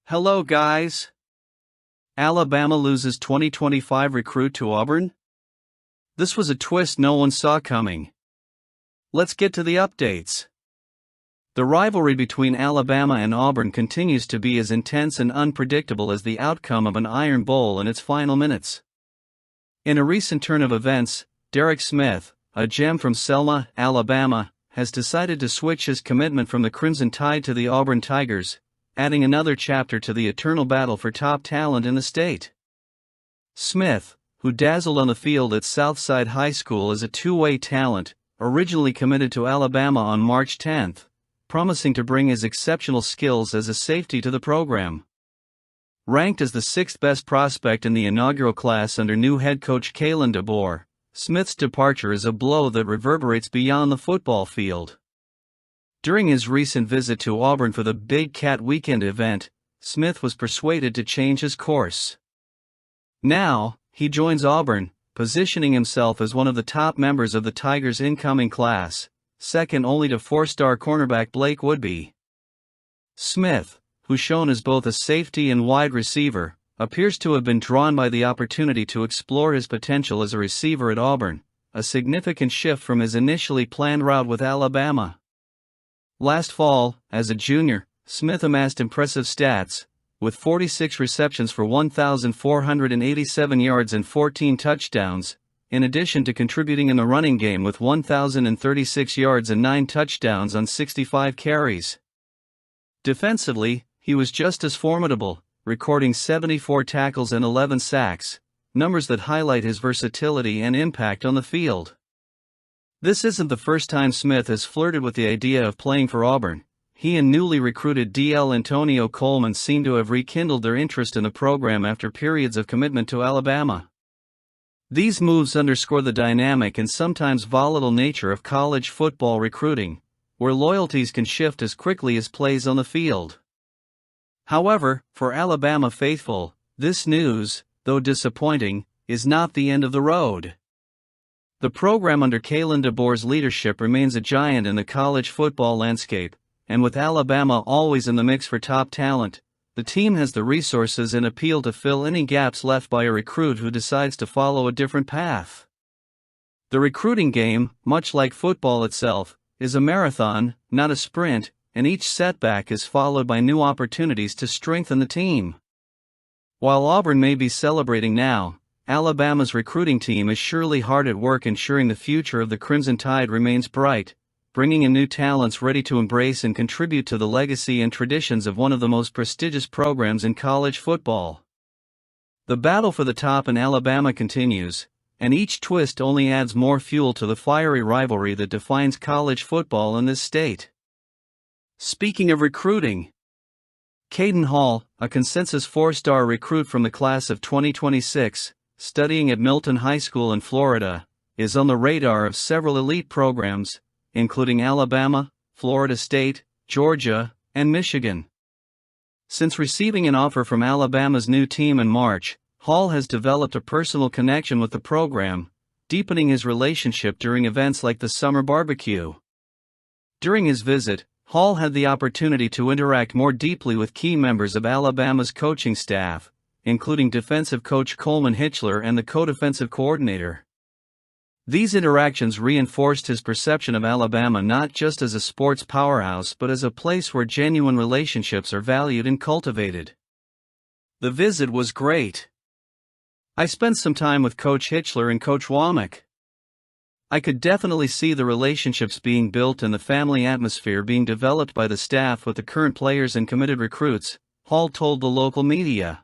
Hello guys! Alabama loses 2025 recruit to Auburn? This was a twist no one saw coming. Let's get to the updates. The rivalry between Alabama and Auburn continues to be as intense and unpredictable as the outcome of an Iron Bowl in its final minutes. In a recent turn of events, Derek Smith, a gem from Selma, Alabama, has decided to switch his commitment from the Crimson Tide to the Auburn Tigers, adding another chapter to the eternal battle for top talent in the state. Smith, who dazzled on the field at Southside High School as a two-way talent, originally committed to Alabama on March 10, promising to bring his exceptional skills as a safety to the program. Ranked as the sixth best prospect in the inaugural class under new head coach Kalen DeBoer, Smith's departure is a blow that reverberates beyond the football field. During his recent visit to Auburn for the Big Cat Weekend event, Smith was persuaded to change his course. Now, he joins Auburn, positioning himself as one of the top members of the Tigers' incoming class, second only to four-star cornerback Blake Woodby. Smith, who's shown as both a safety and wide receiver, appears to have been drawn by the opportunity to explore his potential as a receiver at Auburn, a significant shift from his initially planned route with Alabama. Last fall, as a junior, Smith amassed impressive stats, with 46 receptions for 1,487 yards and 14 touchdowns, in addition to contributing in the running game with 1,036 yards and 9 touchdowns on 65 carries. Defensively, he was just as formidable, recording 74 tackles and 11 sacks, numbers that highlight his versatility and impact on the field. This isn't the first time Smith has flirted with the idea of playing for Auburn. He and newly recruited DL Antonio Coleman seem to have rekindled their interest in the program after periods of commitment to Alabama. These moves underscore the dynamic and sometimes volatile nature of college football recruiting, where loyalties can shift as quickly as plays on the field. However, for Alabama faithful, this news, though disappointing, is not the end of the road. The program under Kalen DeBoer's leadership remains a giant in the college football landscape, and with Alabama always in the mix for top talent, the team has the resources and appeal to fill any gaps left by a recruit who decides to follow a different path. The recruiting game, much like football itself, is a marathon, not a sprint, and each setback is followed by new opportunities to strengthen the team. While Auburn may be celebrating now, Alabama's recruiting team is surely hard at work ensuring the future of the Crimson Tide remains bright, bringing in new talents ready to embrace and contribute to the legacy and traditions of one of the most prestigious programs in college football. The battle for the top in Alabama continues, and each twist only adds more fuel to the fiery rivalry that defines college football in this state. Speaking of recruiting, Caden Hall, a consensus four-star recruit from the class of 2026, studying at Milton High School in Florida, is on the radar of several elite programs, including Alabama, Florida State, Georgia, and Michigan. Since receiving an offer from Alabama's new team in March, Hall has developed a personal connection with the program, deepening his relationship during events like the Summer Barbecue. During his visit, Hall had the opportunity to interact more deeply with key members of Alabama's coaching staff, including defensive coach Coleman Hitchler and the co-defensive coordinator. These interactions reinforced his perception of Alabama not just as a sports powerhouse but as a place where genuine relationships are valued and cultivated. The visit was great. I spent some time with Coach Hitchler and Coach Womack. I could definitely see the relationships being built and the family atmosphere being developed by the staff with the current players and committed recruits, Hall told the local media.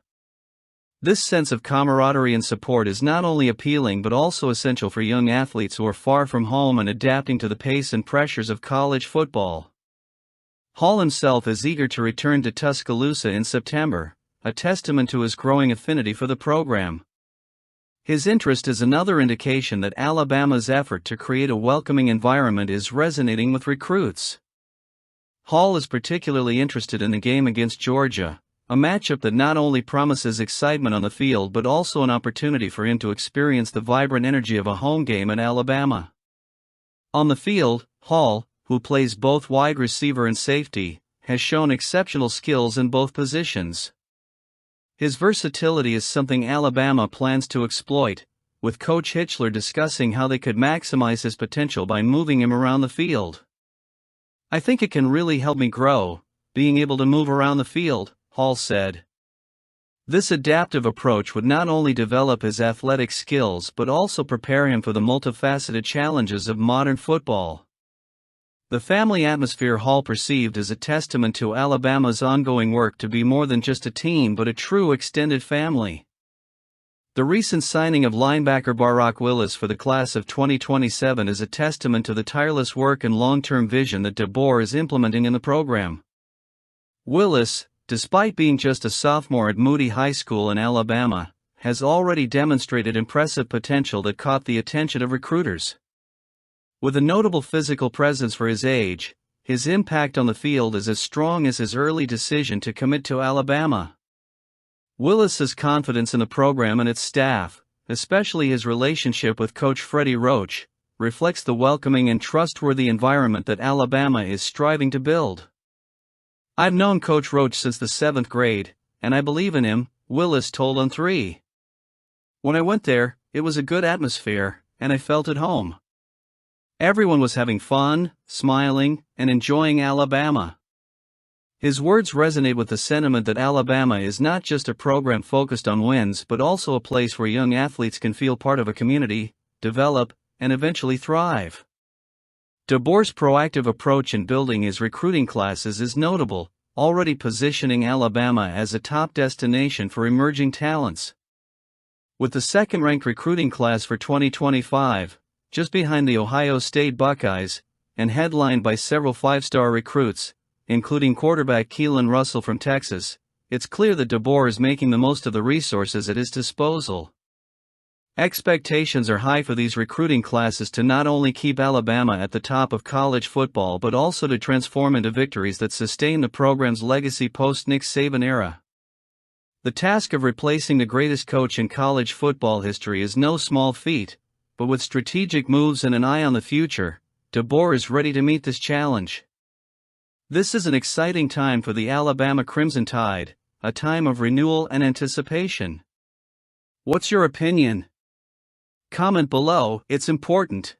This sense of camaraderie and support is not only appealing but also essential for young athletes who are far from home and adapting to the pace and pressures of college football. Hall himself is eager to return to Tuscaloosa in September, a testament to his growing affinity for the program. His interest is another indication that Alabama's effort to create a welcoming environment is resonating with recruits. Hall is particularly interested in the game against Georgia, a matchup that not only promises excitement on the field but also an opportunity for him to experience the vibrant energy of a home game at Alabama. On the field, Hall, who plays both wide receiver and safety, has shown exceptional skills in both positions. His versatility is something Alabama plans to exploit, with Coach Hitchler discussing how they could maximize his potential by moving him around the field. "I think it can really help me grow, being able to move around the field," Hall said. This adaptive approach would not only develop his athletic skills but also prepare him for the multifaceted challenges of modern football. The family atmosphere Hall perceived as a testament to Alabama's ongoing work to be more than just a team but a true extended family. The recent signing of linebacker Barack Willis for the class of 2027 is a testament to the tireless work and long-term vision that DeBoer is implementing in the program. Willis, despite being just a sophomore at Moody High School in Alabama, has already demonstrated impressive potential that caught the attention of recruiters. With a notable physical presence for his age, his impact on the field is as strong as his early decision to commit to Alabama. Willis's confidence in the program and its staff, especially his relationship with Coach Freddie Roach, reflects the welcoming and trustworthy environment that Alabama is striving to build. "I've known Coach Roach since the 7th grade, and I believe in him," Willis told On3. "When I went there, it was a good atmosphere, and I felt at home. Everyone was having fun, smiling, and enjoying Alabama." His words resonate with the sentiment that Alabama is not just a program focused on wins but also a place where young athletes can feel part of a community, develop, and eventually thrive. DeBoer's proactive approach in building his recruiting classes is notable, already positioning Alabama as a top destination for emerging talents. With the second-ranked recruiting class for 2025, just behind the Ohio State Buckeyes, and headlined by several five-star recruits, including quarterback Keelan Russell from Texas, it's clear that DeBoer is making the most of the resources at his disposal. Expectations are high for these recruiting classes to not only keep Alabama at the top of college football but also to transform into victories that sustain the program's legacy post-Nick Saban era. The task of replacing the greatest coach in college football history is no small feat, but with strategic moves and an eye on the future, DeBoer is ready to meet this challenge. This is an exciting time for the Alabama Crimson Tide, a time of renewal and anticipation. What's your opinion? Comment below, it's important.